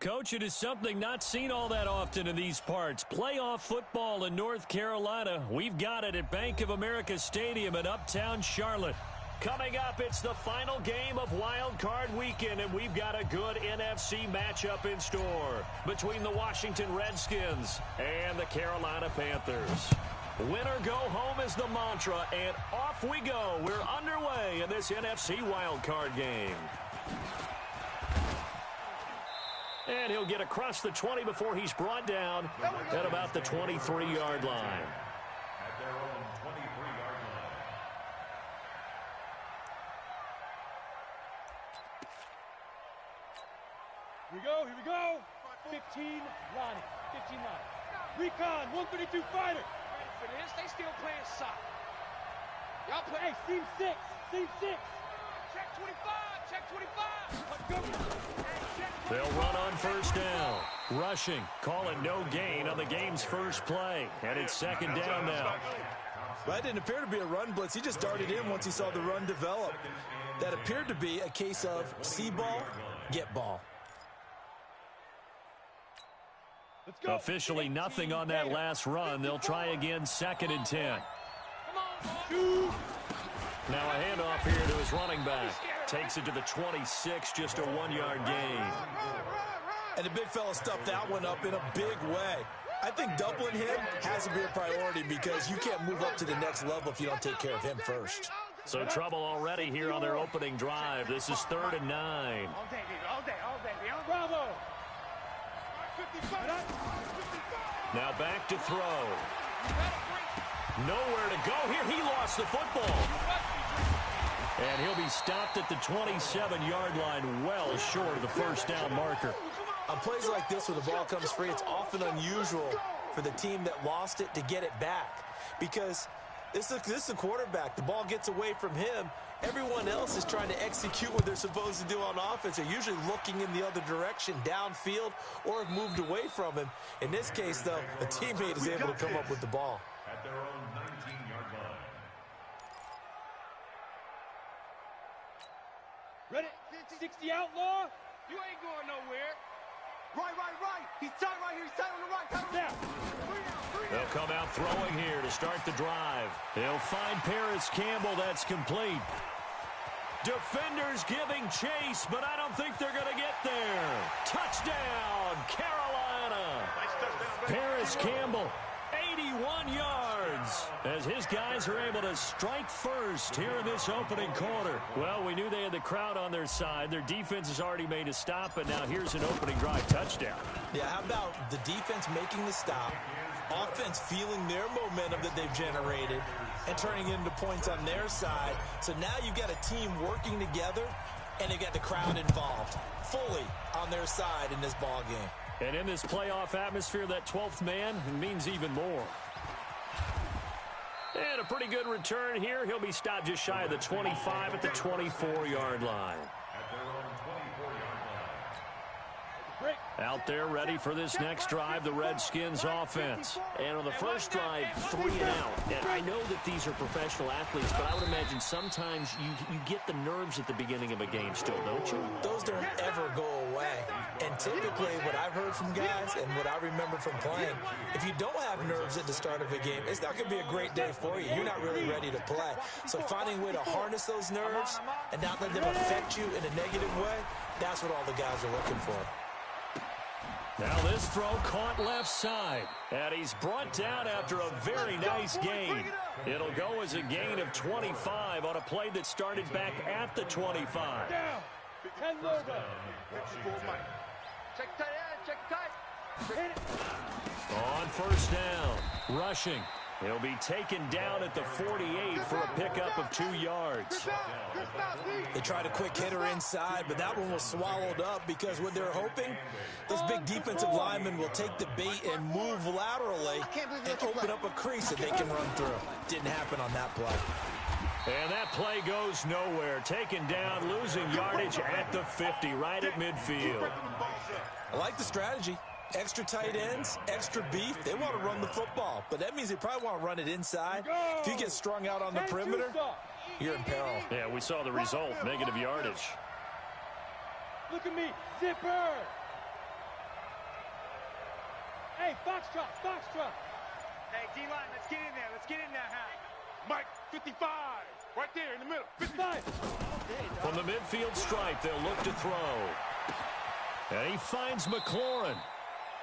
Coach, it is something not seen all that often in these parts. Playoff football in North Carolina. We've got it at Bank of America Stadium in Uptown Charlotte. Coming up, it's the final game of Wild Card Weekend, and we've got a good NFC matchup in store between the Washington Redskins and the Carolina Panthers. Win or go home is the mantra, and off we go. We're underway in this NFC Wild Card game. And he'll get across the 20 before he's brought down at about the 23-yard line. At their own 23-yard line. Here we go. 15 line. 15 line. Recon, 132 fighter. Ready for this? They still playing soccer. Y'all play. Hey, seam 6. Seam 6. Check 25. Check 25. Let's go. They'll run on first down. Rushing. Call it no gain on the game's first play. And it's second down now. Well, that didn't appear to be a run blitz. He just darted in once he saw the run develop. That appeared to be a case of see ball, get ball. Let's go. Officially nothing on that last run. They'll try again, 2nd and 10. Come on, boys. Now a handoff here to his running back. Takes it to the 26, just a 1-yard gain. And the big fella stuffed that one up in a big way. I think doubling him has to be a priority because you can't move up to the next level if you don't take care of him first. So trouble already here on their opening drive. This is 3rd and 9. All day, baby. All day. All day. Bravo. Now back to throw. Nowhere to go here. He lost the football. And he'll be stopped at the 27-yard line, well short of the first down marker. On plays like this where the ball comes free, it's often unusual for the team that lost it to get it back. Because this is a quarterback. The ball gets away from him. Everyone else is trying to execute what they're supposed to do on offense. They're usually looking in the other direction, downfield, or have moved away from him. In this case, though, a teammate is able to come up with the ball. At their own 19-yard line. Ready? 60 outlaw. You ain't going nowhere. Right. He's tight right here. He's tight on the right. Down. They'll come out throwing here to start the drive. They'll find Paris Campbell. That's complete. Defenders giving chase, but I don't think they're going to get there. Touchdown, Carolina. Paris Campbell, 81 yards, as his guys are able to strike first here in this opening quarter. Well, we knew they had the crowd on their side. Their defense has already made a stop, and now here's an opening drive touchdown. Yeah, how about the defense making the stop, offense feeling their momentum that they've generated, and turning it into points on their side. So now you've got a team working together, and they've got the crowd involved fully on their side in this ball game. And in this playoff atmosphere, that 12th man means even more. And a pretty good return here. He'll be stopped just shy of the 25 at the 24-yard line. At their own 24-yard line. Out there ready for this next drive, the Redskins offense. And on the first drive, 3 and out. And I know that these are professional athletes, but I would imagine sometimes you get the nerves at the beginning of a game still, don't you? Those don't ever go away. And typically what I've heard from guys and what I remember from playing, if you don't have nerves at the start of a game, it's not going to be a great day for you. You're not really ready to play. So finding a way to harness those nerves and not let them affect you in a negative way, that's what all the guys are looking for. Now this throw caught left side. And he's brought down after a very nice gain. It'll go as a gain of 25 on a play that started back at the 25. Down. 10 logo. Check tight. Hit it. On first down, rushing. He'll be taken down at the 48 for a pickup of 2 yards. They tried a quick hitter inside, but that one was swallowed up because what they're hoping, those big defensive linemen will take the bait and move laterally and open up a crease that they can run through. Didn't happen on that play. And that play goes nowhere. Taken down, losing yardage at the 50, right at midfield. I like the strategy. Extra tight ends, extra beef. They want to run the football, but that means they probably want to run it inside. If you get strung out on the perimeter, you're in peril. Yeah, we saw the result, negative yardage. Look at me, zipper. Hey, foxtrot, foxtrot. Hey, D-line, let's get in there. Let's get in there, huh? Mike, 55. Right there in the middle. 55. From the midfield stripe, they'll look to throw. And he finds McLaurin.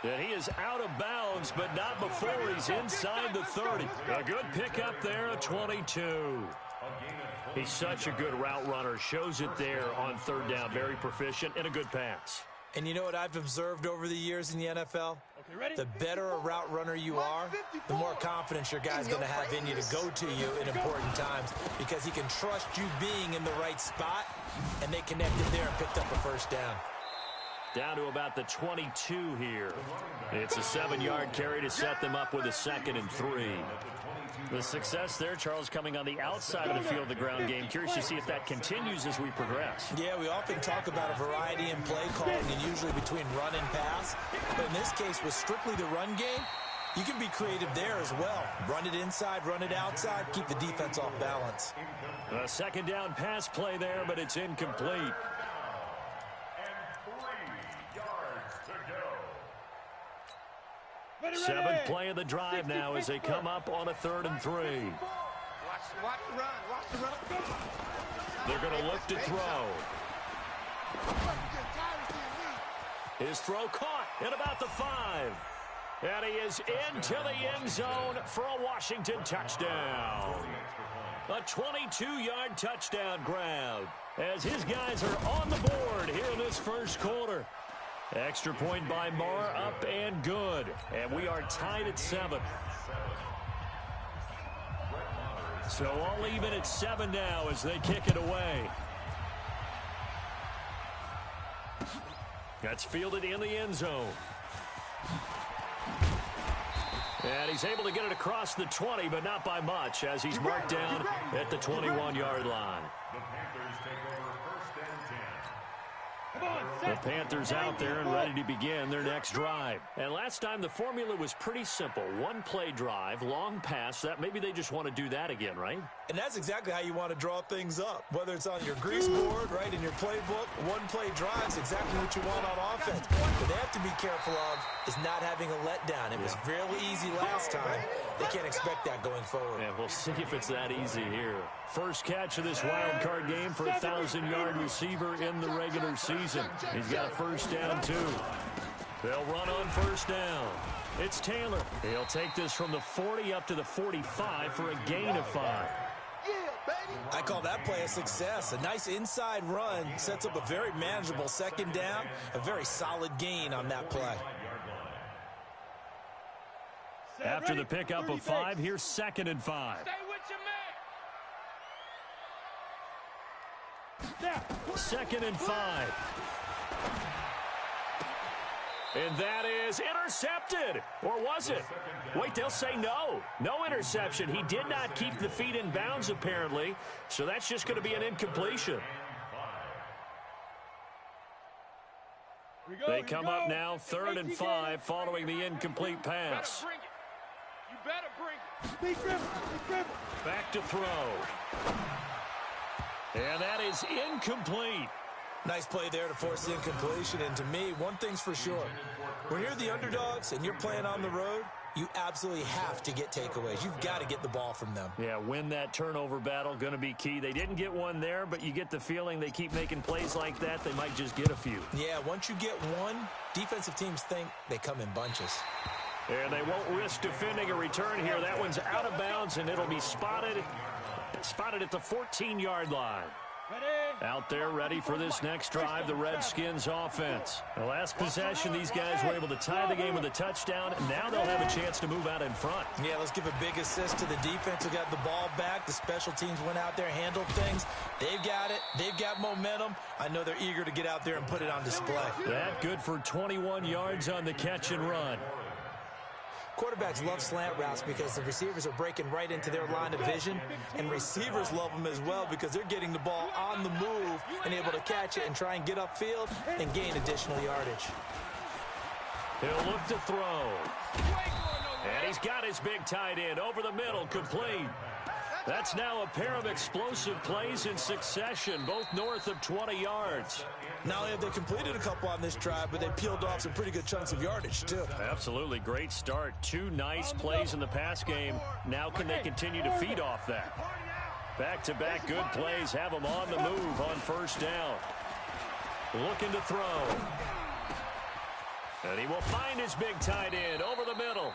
And he is out of bounds, but not before he's inside the 30. A good pickup there, a 22. He's such a good route runner. Shows it there on third down. Very proficient and a good pass. And you know what I've observed over the years in the NFL? Okay, ready? The better a route runner you are, the more confidence your guy's going to have in you to go to you in important times because he can trust you being in the right spot, and they connected there and picked up a first down. Down to about the 22 here. It's a 7-yard carry to set them up with a 2nd and 3. The success there, Charles, coming on the outside of the field of the ground game. Curious to see if that continues as we progress. Yeah, we often talk about a variety in play calling and usually between run and pass. But in this case, with strictly the run game, you can be creative there as well. Run it inside, run it outside, keep the defense off balance. A 2nd down pass play there, but it's incomplete. 7th play of the drive now as they come up on a 3rd and 3. Watch the run. Watch the run. They're going to look to throw. His throw caught at about the 5. And he is into the end zone for a Washington touchdown. A 22-yard touchdown grab as his guys are on the board here in this first quarter. Extra point by Marr, up and good. And we are tied at 7. So all even at 7 now as they kick it away. That's fielded in the end zone. And he's able to get it across the 20, but not by much as he's marked down at the 21-yard line. The Panthers out there and ready to begin their next drive. And last time the formula was pretty simple. 1-play drive, long pass. That maybe they just want to do that again, right? And that's exactly how you want to draw things up. Whether it's on your grease board, right, in your playbook, 1-play drive is exactly what you want on offense. What they have to be careful of is not having a letdown. It was really easy last time. They can't expect that going forward. Yeah, we'll see if it's that easy here. First catch of this wild card game for a 1,000-yard receiver in the regular season. He's got a first down, too. They'll run on first down. It's Taylor. He'll take this from the 40 up to the 45 for a gain of 5. I call that play a success. A nice inside run sets up a very manageable 2nd down, a very solid gain on that play. After the pickup of 5, here's 2nd and 5. Stay with your man. 2nd and 5. And that is intercepted. Or was it? Wait, they'll say no. No interception. He did not keep the feet in bounds, apparently. So that's just going to be an incompletion. They come up now 3rd and 5 following the incomplete pass. You better bring it. Back to throw. And that is incomplete. Nice play there to force the incompletion. And to me, one thing's for sure. When you're the underdogs and you're playing on the road, you absolutely have to get takeaways. You've got to get the ball from them. Yeah, win that turnover battle, going to be key. They didn't get one there, but you get the feeling they keep making plays like that, they might just get a few. Yeah, once you get one, defensive teams think they come in bunches. And they won't risk defending a return here. That one's out of bounds, and it'll be spotted at the 14-yard line. Out there ready for this next drive, the Redskins offense. The last possession, these guys were able to tie the game with a touchdown. Now they'll have a chance to move out in front. Yeah, let's give a big assist to the defense who got the ball back. The special teams went out there, handled things. They've got it. They've got momentum. I know they're eager to get out there and put it on display. That good for 21 yards on the catch and run. Quarterbacks love slant routes because the receivers are breaking right into their line of vision, and receivers love them as well because they're getting the ball on the move and able to catch it and try and get upfield and gain additional yardage. He'll look to throw. And he's got his big tight end over the middle, complete. That's now a pair of explosive plays in succession, both north of 20 yards. Not only have they completed a couple on this drive, but they peeled off some pretty good chunks of yardage, too. Absolutely great start. 2 nice plays in the pass game. Now can they continue to feed off that? Back-to-back good plays have them on the move on first down. Looking to throw. And he will find his big tight end over the middle.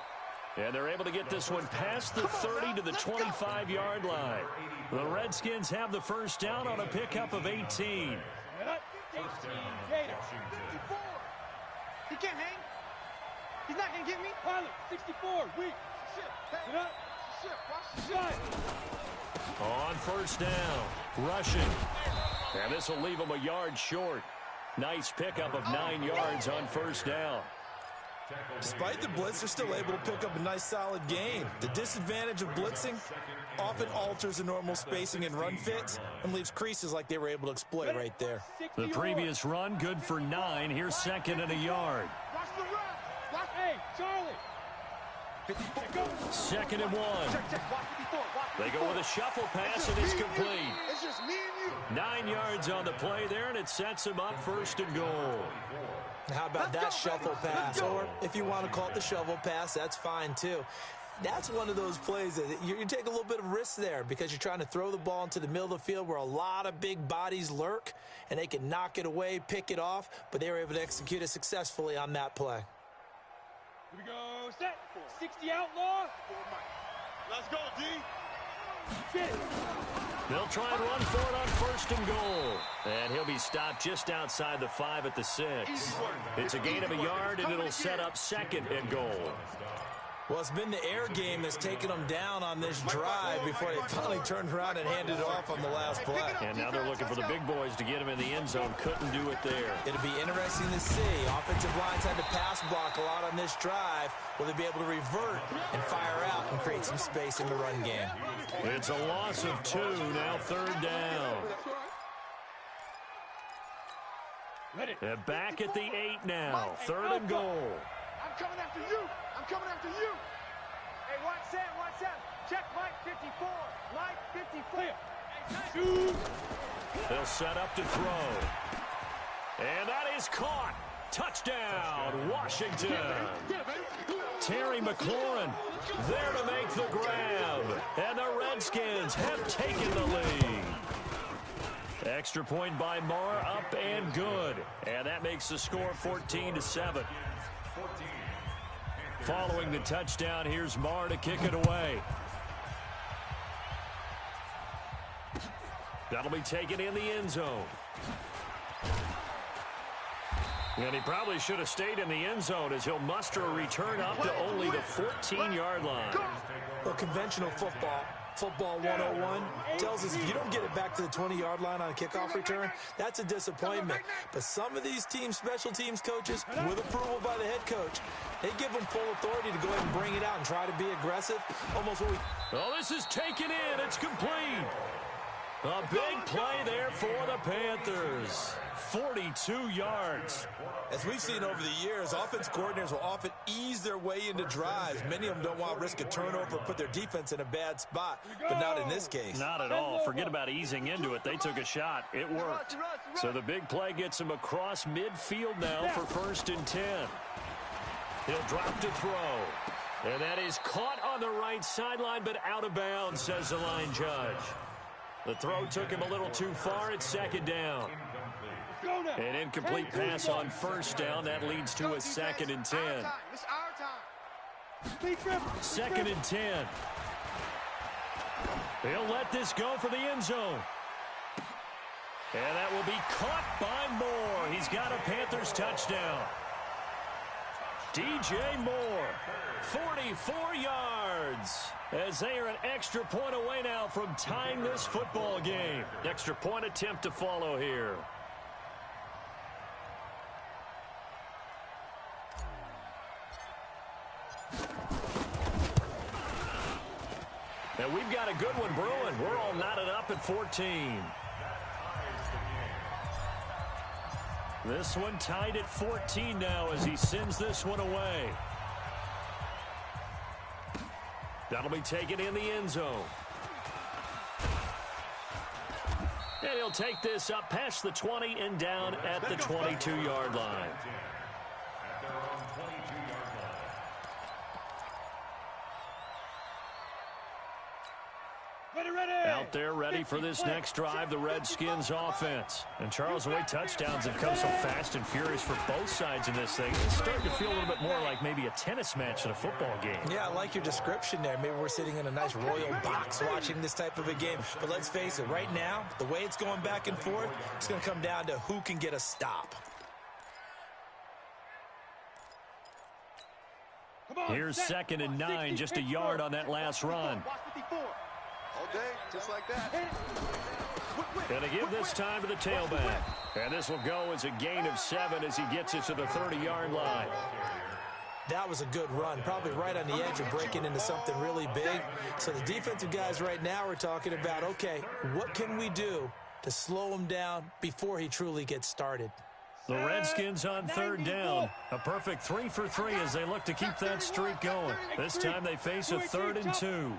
And they're able to get this one past the 30 to the 25-yard line. The Redskins have the first down on a pickup of 18. He can't hang. He's not going to get me. Pilot, 64, weak. Get up. Shot. On first down, rushing. And this will leave him a yard short. Nice pickup of 9 yards on first down. Despite the blitz, they're still able to pick up a nice solid gain. The disadvantage of blitzing often alters the normal spacing and run fits and leaves creases like they were able to exploit right there. The previous run good for 9. Here's second and a yard. Watch the run. Watch. Hey, Charlie. 54. Second and 1. Check. Watch 54. Watch 54. They go with a shuffle pass, and it's complete. It's just me and you. 9 yards on the play there, and it sets him up first and goal. How about that shuffle pass? Or if you want to call it the shovel pass, that's fine too. That's one of those plays that you take a little bit of risk there because you're trying to throw the ball into the middle of the field where a lot of big bodies lurk, and they can knock it away, pick it off, but they were able to execute it successfully on that play. Here we go. Set. 60 outlaw. Let's go, D. Get it. They'll try and run for it on first and goal. And he'll be stopped just outside the 5 at the 6. It's a gain of a yard, and it'll set up second and goal. Well, it's been the air game that's taken them down on this drive before they finally turned around and handed it off on the last play. And now they're looking for the big boys to get him in the end zone. Couldn't do it there. It'll be interesting to see. Offensive lines had to pass block a lot on this drive. Will they be able to revert and fire out and create some space in the run game? It's a loss of 2, now third down. And back at the 8 now, third and goal. I'm coming after you. I'm coming after you. Hey, watch Sam. Check Mike 54. Mike 54. Shoot. They'll set up to throw. And that is caught. Touchdown, Washington. Terry McLaurin there to make the grab. And the Redskins have taken the lead. Extra point by Marr, up and good. And that makes the score 14-7. Following the touchdown, here's Marr to kick it away. That'll be taken in the end zone. And he probably should have stayed in the end zone as he'll muster a return up to only the 14-yard line. Well, conventional football 101 tells us if you don't get it back to the 20-yard line on a kickoff return, that's a disappointment. But some of these special teams coaches, with approval by the head coach, they give them full authority to go ahead and bring it out and try to be aggressive. Almost what we... Oh, this is taken in. It's complete. A big play there for the Panthers. 42 yards. As we've seen over the years, offense coordinators will often ease their way into drives. Many of them don't want to risk a turnover or put their defense in a bad spot, but not in this case. Not at all. Forget about easing into it. They took a shot. It worked. So the big play gets him across midfield now for first and 10. He'll drop to throw. And that is caught on the right sideline, but out of bounds, says the line judge. The throw took him a little too far. It's second down. An incomplete pass on first down. That leads to a second and 10. It's our time. Second and 10. He'll let this go for the end zone. And that will be caught by Moore. He's got a Panthers touchdown. DJ Moore, 44 yards. As they are an extra point away now from tying this football game. Extra point attempt to follow here. And we've got a good one brewing. We're all knotted up at 14. This one tied at 14 now as he sends this one away. That'll be taken in the end zone. And he'll take this up past the 20 and down at the 22-yard line. At their own 22-yard line. Ready. Out there ready for this next drive, the Redskins offense. And Charles, the way touchdowns have come so fast and furious for both sides in this thing, it's starting to feel a little bit more like maybe a tennis match in a football game. Yeah, I like your description there. Maybe we're sitting in a nice royal box watching this type of a game. But let's face it, right now, the way it's going back and forth, it's going to come down to who can get a stop. Here's 2nd and 9, just a yard on that last run. All day, just like that. Gonna give this time to the tailback. And this will go as a gain of 7 as he gets it to the 30-yard line. That was a good run, probably right on the edge of breaking into something really big. So the defensive guys right now are talking about, okay, what can we do to slow him down before he truly gets started? The Redskins on 3rd down. A perfect 3 for 3 as they look to keep that streak going. This time they face a 3rd and 2.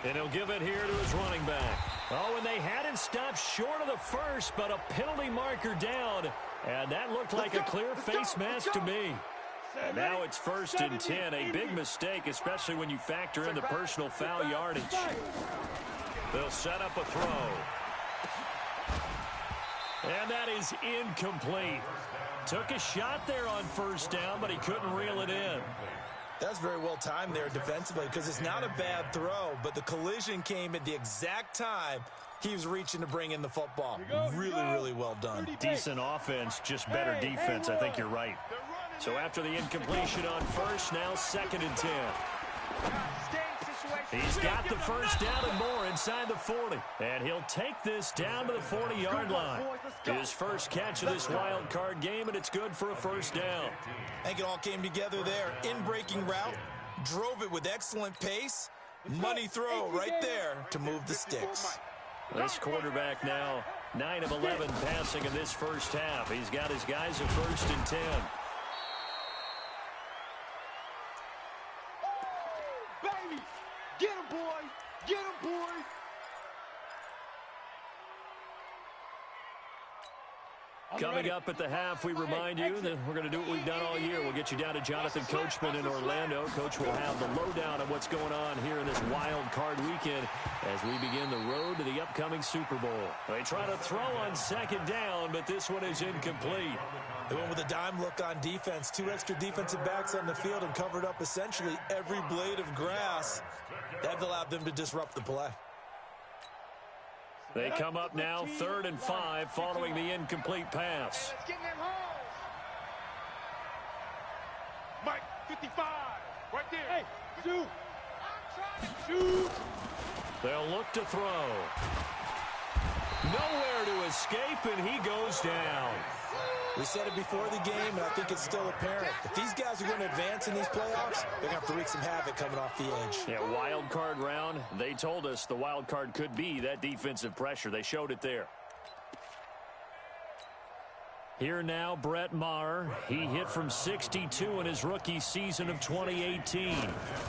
And he'll give it here to his running back. Oh, and they had him stopped short of the first, but a penalty marker down. And that looked like a clear face mask to me. And now it's 1st and 10. A big mistake, especially when you factor in the personal foul yardage. They'll set up a throw. And that is incomplete. Took a shot there on 1st down, but he couldn't reel it in. That's very well timed there defensively because it's not a bad throw, but the collision came at the exact time he was reaching to bring in the football. Really well done. Decent offense, just better defense. I think you're right. So after the incompletion on 1st, now 2nd and 10. He's got the 1st down and more inside the 40. And he'll take this down to the 40-yard line. His first catch of this wild card game, and it's good for a 1st down. I think it all came together there. In-breaking route, drove it with excellent pace. Money throw right there to move the sticks. This quarterback now 9 of 11 passing in this first half. He's got his guys at 1st and 10. Baby, get him, boy. Get him, boy. Coming up at the half, we remind you that we're going to do what we've done all year. We'll get you down to Jonathan Coachman in Orlando. Coach will have the lowdown on what's going on here in this wild card weekend as we begin the road to the upcoming Super Bowl. They try to throw on 2nd down, but this one is incomplete. They went with a dime look on defense. 2 extra defensive backs on the field and covered up essentially every blade of grass. That allowed them to disrupt the play. They come up now 3rd and 5 following the incomplete pass. Let's get in them holes. Mike, 55. Right there. Hey, shoot. They'll look to throw. Nowhere to escape, and he goes down. We said it before the game, and I think it's still apparent. If these guys are going to advance in these playoffs, they're going to have to wreak some havoc coming off the edge. Yeah, wild card round. They told us the wild card could be that defensive pressure. They showed it there. Here now, Brett Maher. He hit from 62 in his rookie season of 2018.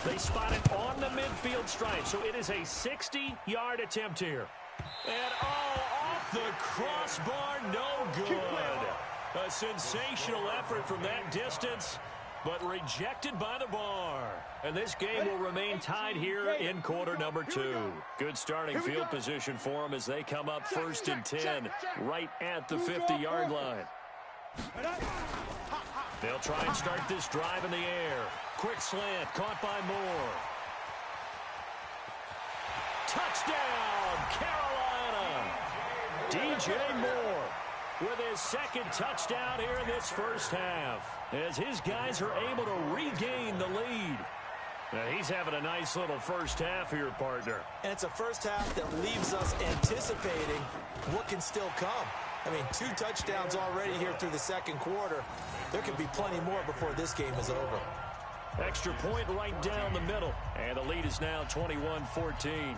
They spot it on the midfield stripe, so it is a 60-yard attempt here. And, off the crossbar, no good. A sensational effort from that distance, but rejected by the bar. And this game will remain tied here in quarter number 2. Good starting field position for them as they come up 1st and 10 right at the 50-yard line. They'll try and start this drive in the air. Quick slant, caught by Moore. Touchdown, Carolina! DJ Moore with his 2nd touchdown here in this first half, as his guys are able to regain the lead. Now, he's having a nice little first half here, partner. And it's a first half that leaves us anticipating what can still come. I mean, 2 touchdowns already here through the 2nd quarter. There could be plenty more before this game is over. Extra point right down the middle, and the lead is now 21-14.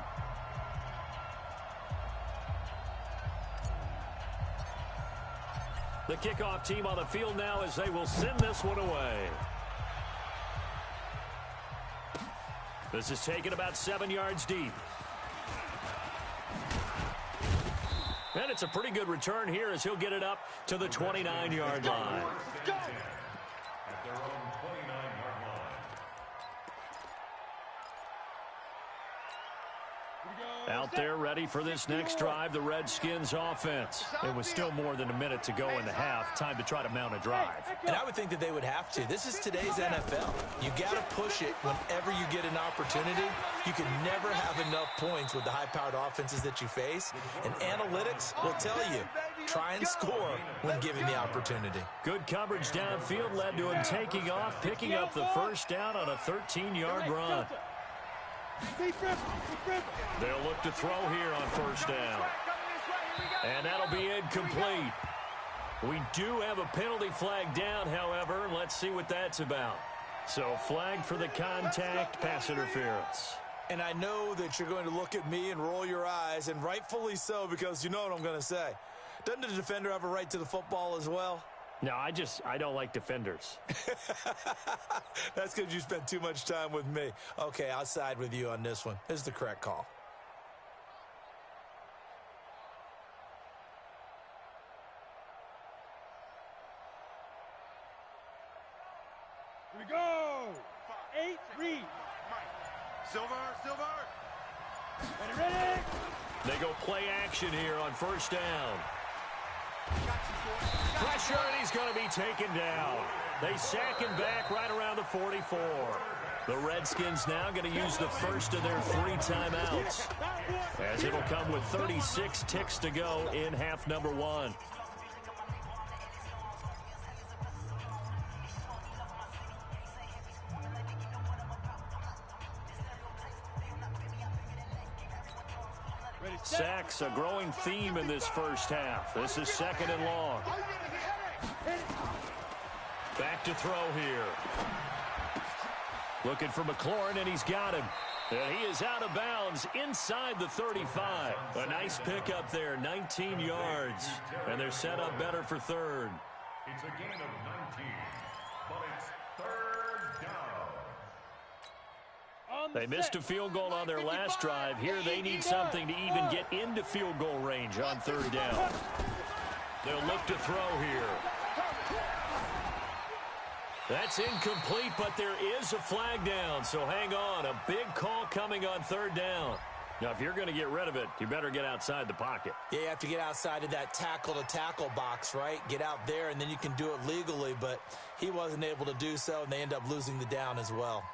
The kickoff team on the field now as they will send this one away. This is taken about 7 yards deep. And it's a pretty good return here as he'll get it up to the 29-yard line. At their own 29-yard line. Out there ready for this next drive, the Redskins offense. It was still more than a minute to go in the half. Time to try to mount a drive. And I would think that they would have to. This is today's NFL. You got to push it whenever you get an opportunity. You can never have enough points with the high-powered offenses that you face. And analytics will tell you, try and score when given the opportunity. Good coverage downfield led to him taking off, picking up the first down on a 13-yard run. They'll look to throw here on first down. And that'll be incomplete. We do have a penalty flag down, however. Let's see what that's about. So flag for the contact, pass interference. And I know that you're going to look at me and roll your eyes, and rightfully so, because you know what I'm going to say. Doesn't the defender have a right to the football as well? No, I don't like defenders. That's because you spent too much time with me. Okay, I'll side with you on this one. This is the correct call. Here we go. 8, read. Silver. Ready. They go play action here on first down. Pressure, and he's going to be taken down. They sack him back right around the 44. The Redskins now going to use the first of their 3 timeouts, as it'll come with 36 ticks to go in half number 1. Sacks, a growing theme in this first half. This is 2nd and long. Back to throw here. Looking for McLaurin, and he's got him. And he is out of bounds inside the 35. A nice pickup there, 19 yards. And they're set up better for 3rd. It's a gain of 19, but it's 3rd down. They missed a field goal on their last drive. Here they need something to even get into field goal range on 3rd down. They'll look to throw here. That's incomplete, but there is a flag down, so hang on. A big call coming on 3rd down. Now, if you're going to get rid of it, you better get outside the pocket. Yeah, you have to get outside of that tackle-to-tackle box, right? Get out there, and then you can do it legally, but he wasn't able to do so, and they end up losing the down as well.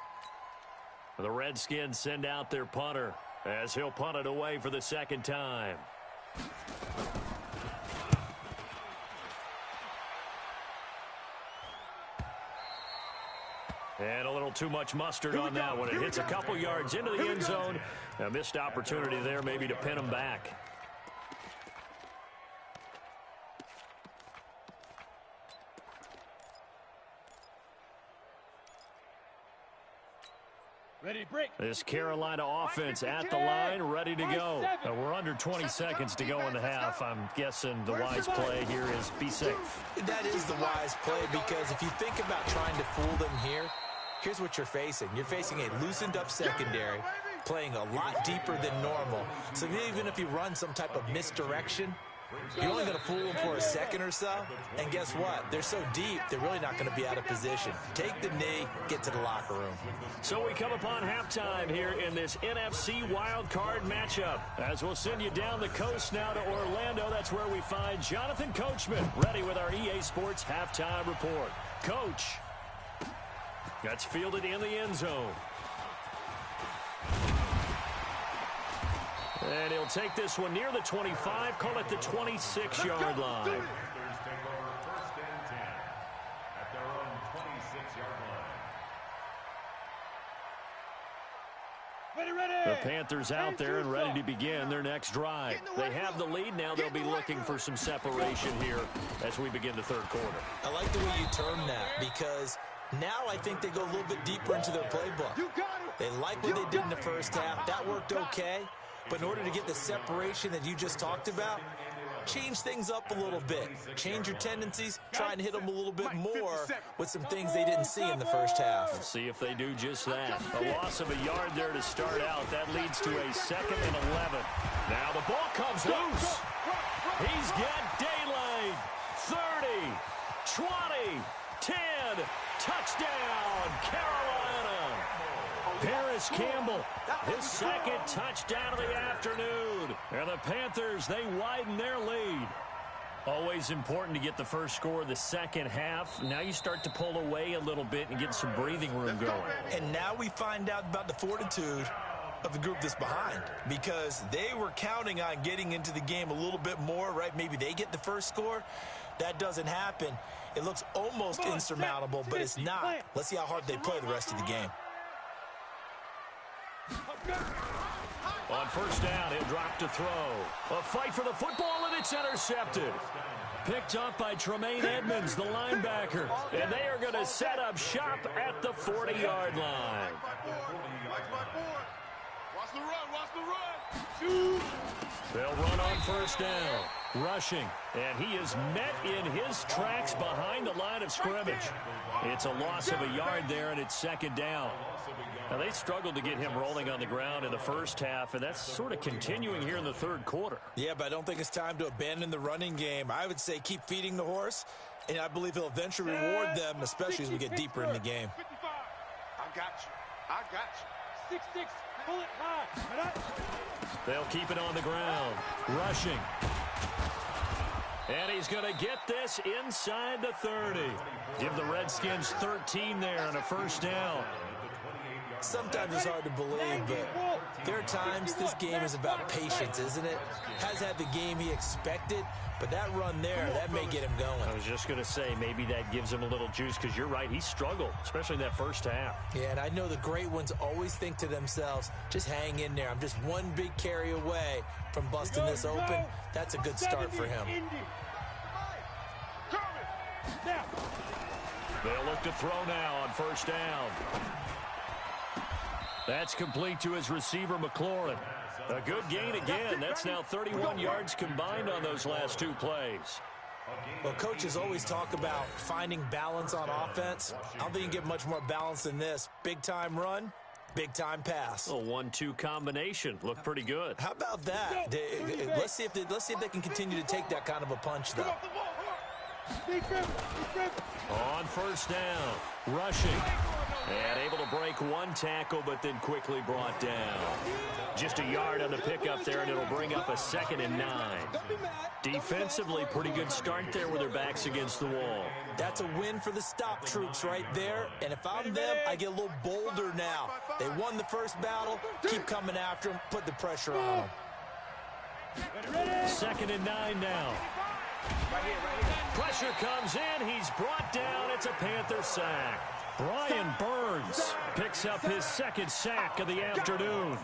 The Redskins send out their punter as he'll punt it away for the 2nd time. And a little too much mustard on that one. It hits a couple yards into the end zone. A missed opportunity there maybe to pin him back. Ready, break. This Carolina offense at the line, ready to go. We're under 20 seconds to go in the half. I'm guessing the wise play here is be safe. That is the wise play, because if you think about trying to fool them here, here's what you're facing. You're facing a loosened-up secondary, playing a lot deeper than normal. So even if you run some type of misdirection, you're only going to fool them for a second or so. And guess what? They're so deep, they're really not going to be out of position. Take the knee, get to the locker room. So we come upon halftime here in this NFC wildcard matchup. As we'll send you down the coast now to Orlando, that's where we find Jonathan Coachman, ready with our EA Sports halftime report. Coach, that's fielded in the end zone. And he'll take this one near the 25, call it the 26-yard line. Panthers take over 1st and 10 at their own 26-yard line. Ready. The Panthers out there and ready to begin their next drive. They have the lead. Now they'll be looking for some separation here as we begin the 3rd quarter. I like the way you term that, because now I think they go a little bit deeper into their playbook. They like what they did in the first half. That worked okay. But in order to get the separation that you just talked about, change things up a little bit. Change your tendencies, try and hit them a little bit more with some things they didn't see in the first half. We'll see if they do just that. A loss of a yard there to start out. That leads to a 2nd and 11. Now the ball comes loose. He's got daylight. 30, 20, 10, touchdown, Carolina. Paris Campbell, his 2nd touchdown of the afternoon. And the Panthers, they widen their lead. Always important to get the first score of the second half. Now you start to pull away a little bit and get some breathing room going. And now we find out about the fortitude of the group that's behind, because they were counting on getting into the game a little bit more, right? Maybe they get the first score. That doesn't happen. It looks almost insurmountable, but it's not. Let's see how hard they play the rest of the game. On first down, he'll drop to throw. A fight for the football, and it's intercepted. Picked up by Tremaine Edmonds, the linebacker. And they are going to set up shop at the 40-yard line. Watch the run. They'll run on first down. Rushing. And he is met in his tracks behind the line of scrimmage. It's a loss of a yard there, and it's 2nd down. Now, they struggled to get him rolling on the ground in the first half, and that's sort of continuing here in the 3rd quarter. Yeah, but I don't think it's time to abandon the running game. I would say keep feeding the horse, and I believe he'll eventually reward them, especially as we get deeper in the game. I got you. 6'6", pull it high. They'll keep it on the ground. Rushing. And he's going to get this inside the 30. Give the Redskins 13 there on a first down. Sometimes it's hard to believe, but there are times this game is about patience, isn't it? Has had the game he expected, but that run there, that may get him going. I was just going to say, maybe that gives him a little juice, because you're right, he struggled, especially in that first half. Yeah, and I know the great ones always think to themselves, just hang in there. I'm just one big carry away from busting this open. That's a good start for him. They'll look to throw now on first down. That's complete to his receiver, McLaurin. A good gain again. That's now 31 yards combined on those last 2 plays. Well, coaches always talk about finding balance on offense. I don't think you can get much more balance than this. Big-time run, big-time pass. A 1-2 combination. Looked pretty good. How about that? Let's see if they can continue to take that kind of a punch, though. On first down, rushing. And able to break 1 tackle, but then quickly brought down. Just a yard on the pickup there, and it'll bring up a 2nd and 9. Defensively, pretty good start there with their backs against the wall. That's a win for the stop troops right there. And if I'm them, I get a little bolder now. They won the first battle. Keep coming after them. Put the pressure on them. 2nd and 9 now. Pressure comes in. He's brought down. It's a Panther sack. Brian Burns picks up his 2nd sack of the afternoon.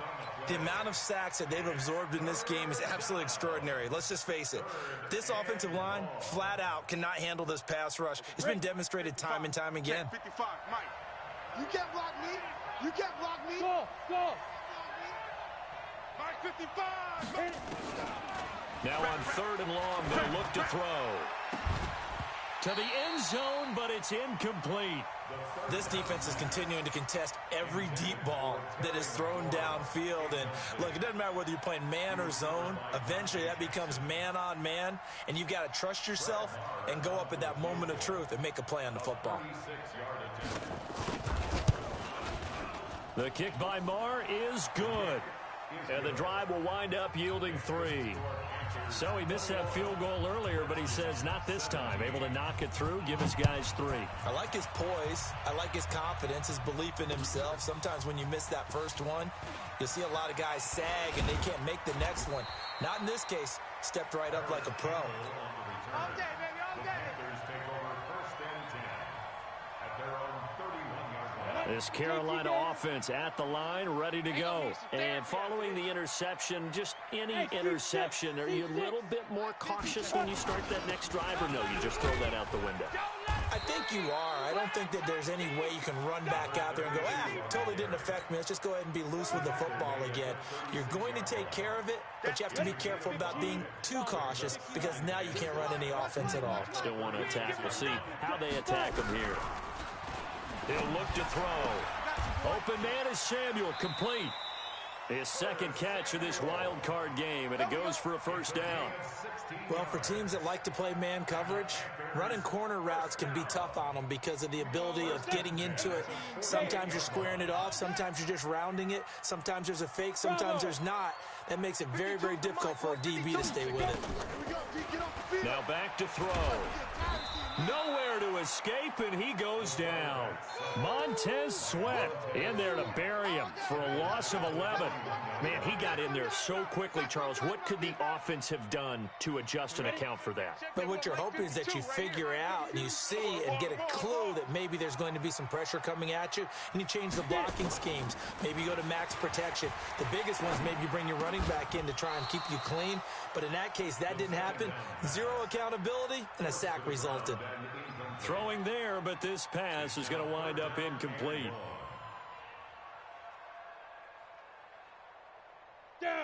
The amount of sacks that they've absorbed in this game is absolutely extraordinary. Let's just face it. This offensive line, flat out, cannot handle this pass rush. It's been demonstrated time and time again. 55, Mike. You can't block me. You can't block me. Go. Mike, 55. Now on 3rd and long, they'll look to throw. To the end zone, but it's incomplete. This defense is continuing to contest every deep ball that is thrown downfield. And look, it doesn't matter whether you're playing man or zone. Eventually, that becomes man on man. And you've got to trust yourself and go up at that moment of truth and make a play on the football. The kick by Marr is good. And the drive will wind up yielding 3. So he missed that field goal earlier, but he says not this time. Able to knock it through, give his guys 3. I like his poise. I like his confidence, his belief in himself. Sometimes when you miss that first one, you'll see a lot of guys sag and they can't make the next one. Not in this case. Stepped right up like a pro. All day, baby, all day. Take over 1st and 10 at their own 31-yard line. This Carolina offense at the line, ready to go. And following the interception, just any interception, are you a little bit more cautious when you start that next drive, or no, you just throw that out the window? Don't let I think you are. I don't think that there's any way you can run back out there and go, totally didn't affect me. Let's just go ahead and be loose with the football again. You're going to take care of it, but you have to be careful about being too cautious because now you can't run any offense at all. Still want to attack. We'll see how they attack him here. He'll look to throw. Open man is Samuel, complete. His second catch of this wild card game, and it goes for a first down. Well, for teams that like to play man coverage, running corner routes can be tough on them because of the ability of getting into it. Sometimes you're squaring it off. Sometimes you're just rounding it. Sometimes there's a fake. Sometimes there's not. That makes it very, very difficult for a DB to stay with it. Now back to throw. Nowhere to escape, and he goes down. Montez Sweat in there to bury him for a loss of 11. Man, he got in there so quickly, Charles. What could the offense have done to adjust and account for that? But what you're hoping is that you figure out and you see and get a clue that maybe there's going to be some pressure coming at you, and you change the blocking schemes. Maybe you go to max protection. The biggest one is maybe you bring your running back in to try and keep you clean. But in that case, that didn't happen. Zero accountability, and a sack resulted. Throwing there, but this pass is going to wind up incomplete.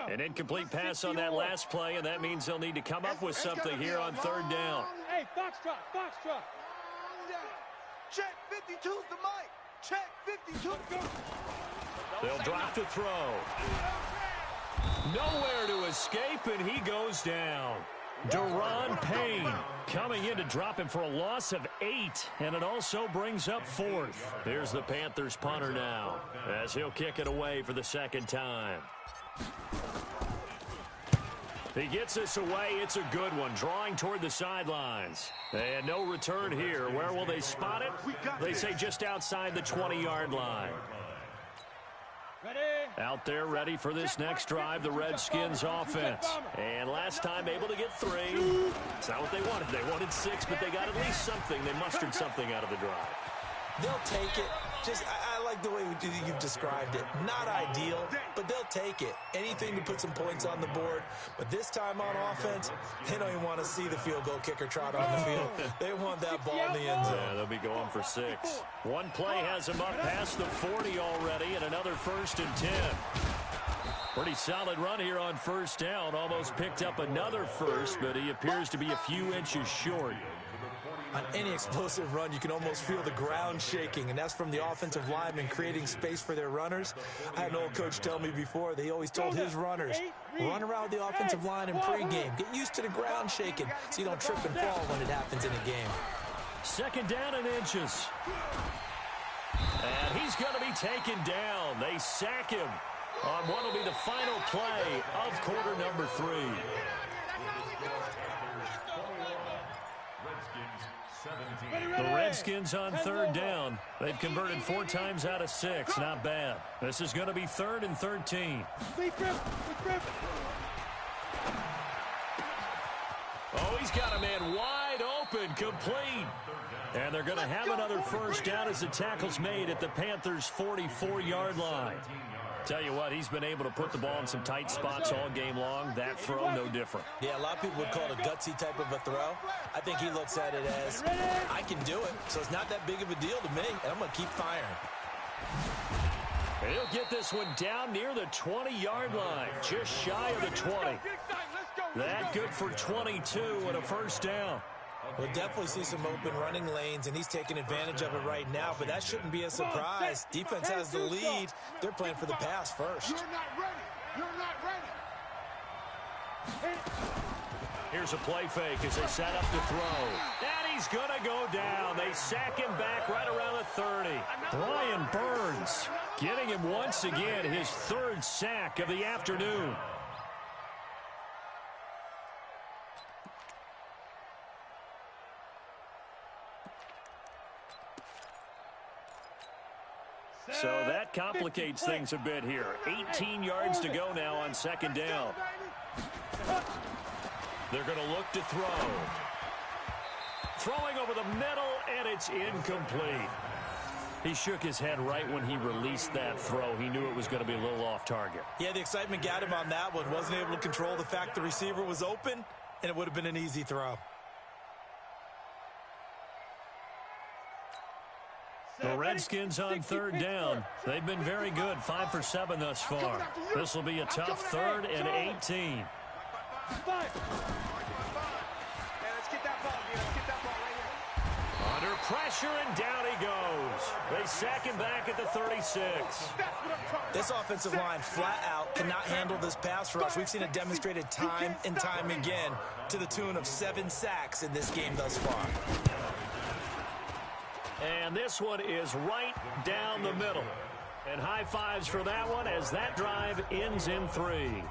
An incomplete pass on that last play, and that means they'll need to come up with something here on third down. Hey, foxtrot, foxtrot. Check 52's the mic. Check 52. They'll drop to throw. Nowhere to escape, and he goes down. Deron Payne coming in to drop him for a loss of 8, and it also brings up fourth. Here's the Panthers punter now as he'll kick it away for the second time. He gets this away. It's a good one, drawing toward the sidelines. And no return here. Where will they spot it? They say just outside the 20-yard line. Out there ready for this next drive, the Redskins offense. And last time able to get 3. It's not what they wanted. They wanted 6, but they got at least something. They mustered something out of the drive. They'll take it. I like the way you've described it. Not ideal, but they'll take it. Anything to put some points on the board. But this time on offense, they don't even want to see the field goal kicker trot on the field. They want that ball in the end zone. Yeah, they'll be going for 6. One play has them up past the 40 already, and another 1st and 10. Pretty solid run here on first down. Almost picked up another first, but he appears to be a few inches short. On any explosive run, you can almost feel the ground shaking, and that's from the offensive linemen creating space for their runners. I had an old coach tell me before, they always told his runners, run around the offensive line in pregame. Get used to the ground shaking so you don't trip and fall when it happens in a game. Second down and inches. And he's going to be taken down. They sack him on what will be the final play of quarter number 3. The Redskins on third down. They've converted 4 times out of 6. Not bad. This is going to be 3rd and 13. Oh, he's got a man wide open, complete. And they're going to have another first down as the tackle's made at the Panthers' 44-yard line. Tell you what, he's been able to put the ball in some tight spots all game long. That throw, no different. Yeah, a lot of people would call it a gutsy type of a throw. I think he looks at it as, I can do it, so it's not that big of a deal to me, and I'm going to keep firing. He'll get this one down near the 20-yard line, just shy of the 20. That good for 22 and a first down. We'll definitely see some open running lanes, and he's taking advantage of it right now, but that shouldn't be a surprise. Defense has the lead. They're playing for the pass first. You're not ready. You're not ready. Here's a play fake as they set up to throw. And he's going to go down. They sack him back right around the 30. Brian Burns getting him once again his 3rd sack of the afternoon. So that complicates things a bit here. 18 yards to go now on second down. They're going to look to throw. Throwing over the middle, and it's incomplete. He shook his head right when he released that throw. He knew it was going to be a little off target. Yeah, the excitement got him on that one. Wasn't able to control the fact the receiver was open, and it would have been an easy throw. The Redskins on third down. They've been very good, 5 for 7 thus far. This will be a tough 3rd and 18. Let's get that ball, let's get that ball right here. Under pressure, and down he goes. They sack him back at the 36. This offensive line flat out cannot handle this pass rush. We've seen it demonstrated time and time again to the tune of 7 sacks in this game thus far. And this one is right down the middle. And high fives for that one as that drive ends in 3.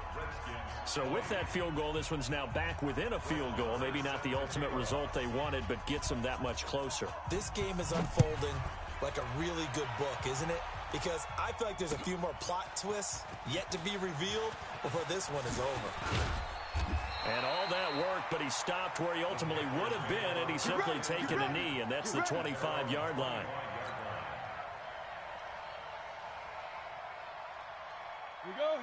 So with that field goal, this one's now back within a field goal. Maybe not the ultimate result they wanted, but gets them that much closer. This game is unfolding like a really good book, isn't it? Because I feel like there's a few more plot twists yet to be revealed before this one is over. And all that work, but he stopped where he ultimately would have been, and he's simply taken a knee, and that's the 25-yard line.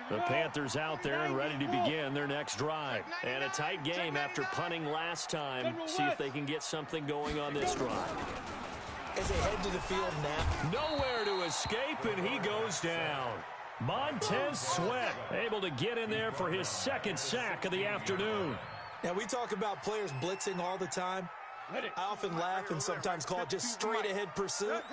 The Panthers out there and ready to begin their next drive. And a tight game after punting last time. See if they can get something going on this drive. As they head to the field now. Nowhere to escape, and he goes down. Montez Sweat able to get in there for his 2nd sack of the afternoon. Now, we talk about players blitzing all the time. I often laugh and sometimes call it just straight-ahead pursuit.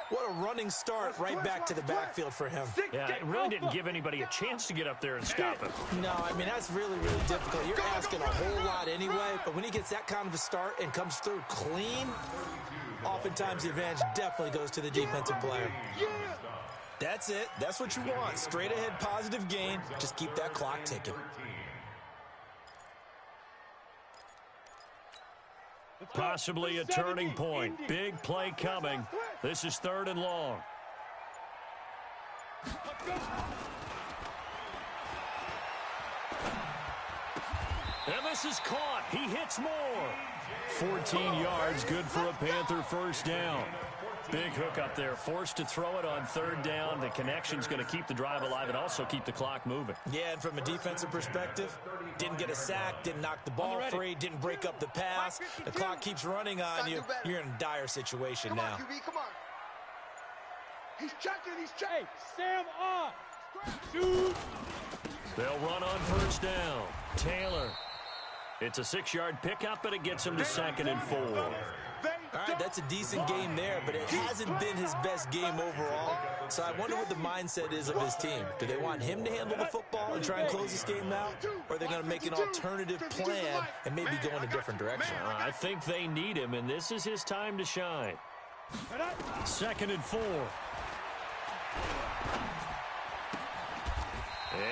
What a running start right back to the backfield for him. Yeah, it really didn't give anybody a chance to get up there and stop him. No, I mean, that's really, really difficult. You're asking a whole lot anyway, but when he gets that kind of a start and comes through clean, oftentimes the advantage definitely goes to the defensive player. That's it. That's what you want. Straight-ahead positive gain. Just keep that clock ticking. Possibly a turning point. Big play coming. This is 3rd and long. And this is caught. He hits more. 14 yards, good for a Panther first down. Big hook up there, forced to throw it on 3rd down. The connection's going to keep the drive alive and also keep the clock moving. Yeah, and from a defensive perspective, didn't get a sack, didn't knock the ball free, didn't break up the pass. The clock keeps running on you. You're in a dire situation now. Come on. He's checking, Hey, Sam on. Shoot. They'll run on 1st down. Taylor. It's a 6-yard pickup, and it gets him to 2nd and 4. All right, that's a decent game there, but it hasn't been his best game overall. So I wonder what the mindset is of his team. Do they want him to handle the football and try and close this game out? Or are they going to make an alternative plan and maybe go in a different direction? I think they need him, and this is his time to shine. 2nd and 4.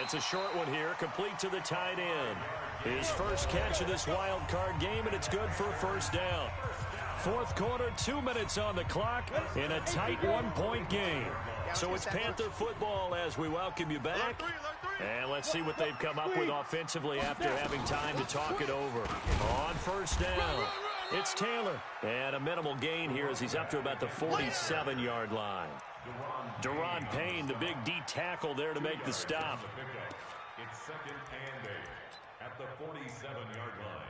It's a short one here, complete to the tight end. His first catch of this wild card game, and it's good for a 1st down. 4th quarter, 2 minutes on the clock in a tight 1-point game. So it's Panther football as we welcome you back. And let's see what they've come up with offensively after having time to talk it over. On 1st down, it's Taylor. And a minimal gain here as he's up to about the 47-yard line. Deron Payne, the big D tackle there to make the stop. It's 2nd and 8 at the 47-yard line.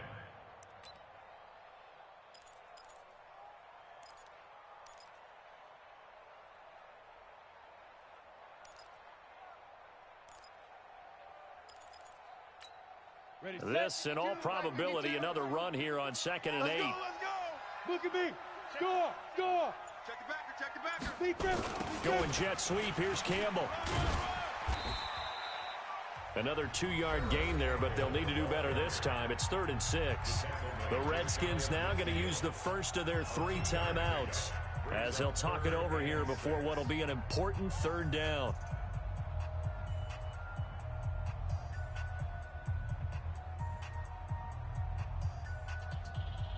This, in all probability, another run here on 2nd and 8. Let's go. Look at me. Score. Score. Check the backer. Going jet sweep. Here's Campbell. Another 2-yard gain there, but they'll need to do better this time. It's 3rd and 6. The Redskins now going to use the first of their 3 timeouts as they'll talk it over here before what will be an important 3rd down.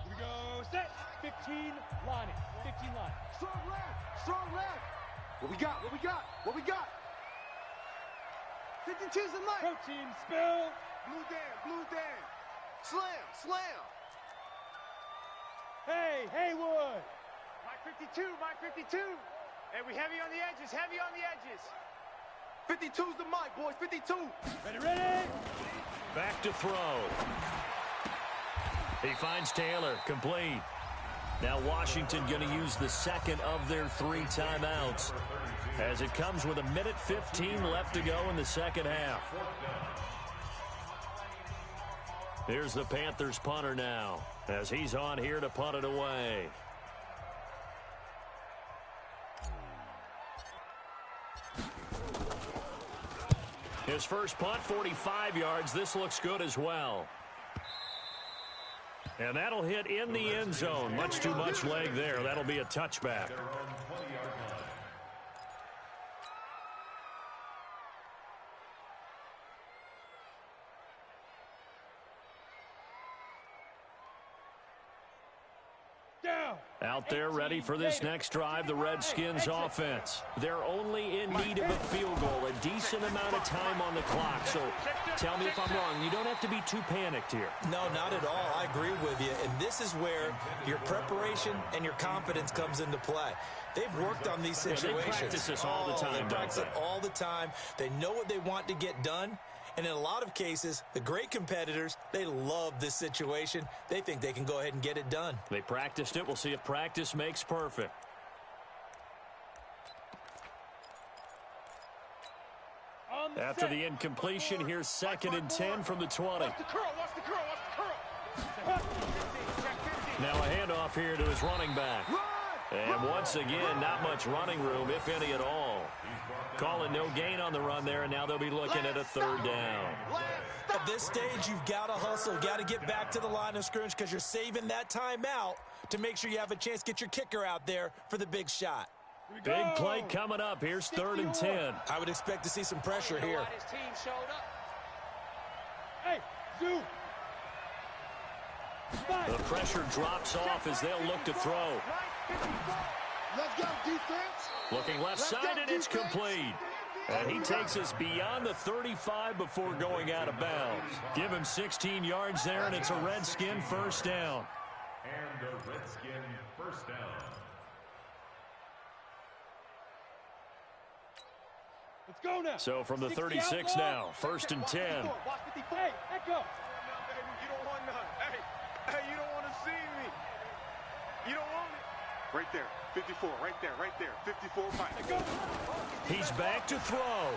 Here we go. Set. 15 line. 15 line. Strong left. What we got? 52's the light. Protein spill. Blue Dan. Slam. Hey, Haywood. Mike 52. Hey, we heavy on the edges. 52's the mic, boys. 52. Ready. Back to throw. He finds Taylor, complete. Now Washington going to use the second of their 3 timeouts as it comes with 1:15 left to go in the second half. Here's the Panthers punter now as he's on here to punt it away. His first punt, 45 yards. This looks good as well. And that'll hit in the end zone. Much too much leg there. That'll be a touchback. Out there ready for this next drive, the Redskins offense. They're only in need of a field goal, a decent amount of time on the clock. So tell me if I'm wrong. You don't have to be too panicked here. No, not at all. I agree with you. And this is where your preparation and your confidence comes into play. They've worked on these situations. They practice this all the time. They practice it all the time. They know what they want to get done. And in a lot of cases, the great competitors, they love this situation. They think they can go ahead and get it done. They practiced it. We'll see if practice makes perfect. After the incompletion, here's 2nd and 10 from the 20. Watch the curl, watch the curl, watch the curl. Now a handoff here to his running back. And once again, not much running room, if any at all. Calling no gain on the run there, and now they'll be looking at a 3rd down. At this stage, you've got to hustle, got to get back to the line of scrimmage because you're saving that timeout to make sure you have a chance to get your kicker out there for the big shot. Big play coming up. Here's 3rd and 10. I would expect to see some pressure here. His team showed up. Hey, Zoo. The pressure drops off as they'll look to throw. Let's go, defense. Looking left side, and it's complete. And he takes us beyond the 35 before going out of bounds. Give him 16 yards there, and it's a Redskin 1st down. And a Redskin 1st down. Let's go now. So from the 36 now, 1st and 10. Hey, Echo. You don't want none. Hey, you don't want to see me. You don't want it. Right there, 54, right there, 54, right. He's back to throw.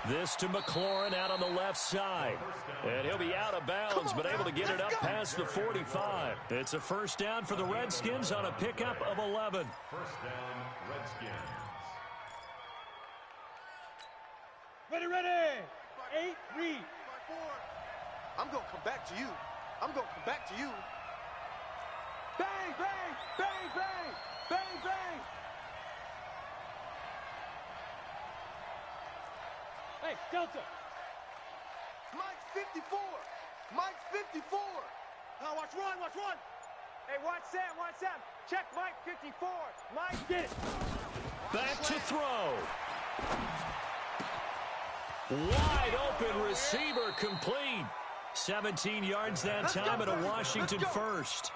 This to McLaurin out on the left side. And he'll be out of bounds, but able to get it up past the 45. It's a 1st down for the Redskins on a pickup of 11. 1st down, Redskins. Ready. 8, read. I'm going to come back to you. Bang, bang, bang, bang, bang, bang. Hey, Delta. Mike's 54. Now watch run. Hey, watch Sam. Check Mike 54. Mike, Get it. Back to throw. Wide open receiver complete. 17 yards that time at a Washington 1st.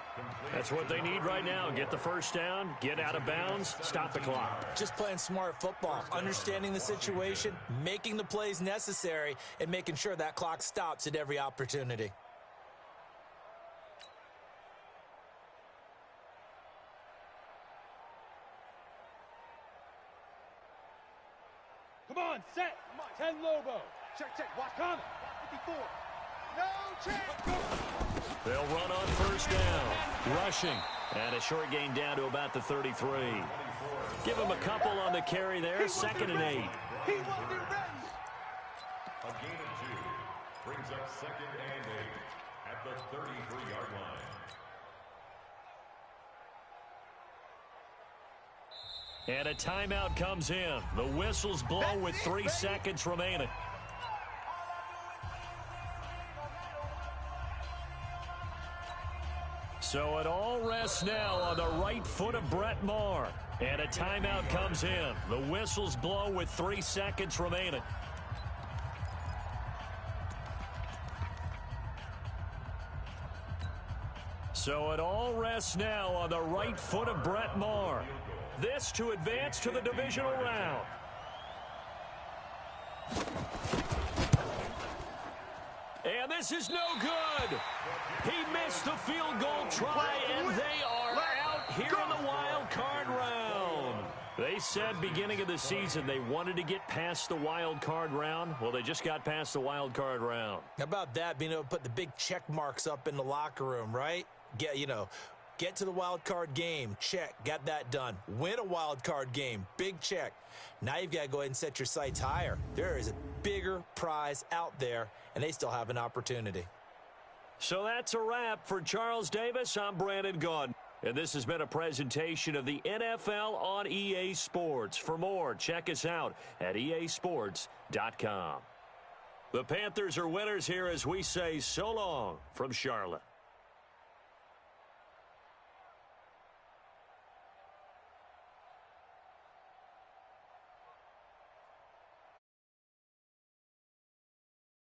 That's what they need right now. Get the 1st down, get out of bounds, stop the clock. Just playing smart football, understanding the situation, making the plays necessary, and making sure that clock stops at every opportunity. Come on, set. 10 Lobo. Check, watch. Coming. 54. No chance. They'll run on 1st down. Rushing. And a short gain down to about the 33. Give him a couple on the carry there. 2nd and 8. He wasn't ready. A gain of 2 brings up 2nd and 8 at the 33-yard line. And a timeout comes in. The whistles blow with 3 seconds remaining. So it all rests now on the right foot of Brett Maher. And a timeout comes in. The whistles blow with 3 seconds remaining. So it all rests now on the right foot of Brett Maher. This to advance to the divisional round. And this is no good. He missed the field goal try, and they are out here in the wild card round. They said beginning of the season they wanted to get past the wild card round. Well, they just got past the wild card round. How about that, being able to put the big check marks up in the locker room, right? Get to the wild card game, check, got that done. Win a wild card game, big check. Now you've got to go ahead and set your sights higher. There is a bigger prize out there, and they still have an opportunity. So that's a wrap for Charles Davis. I'm Brandon Gaudin. And this has been a presentation of the NFL on EA Sports. For more, check us out at easports.com. The Panthers are winners here as we say so long from Charlotte.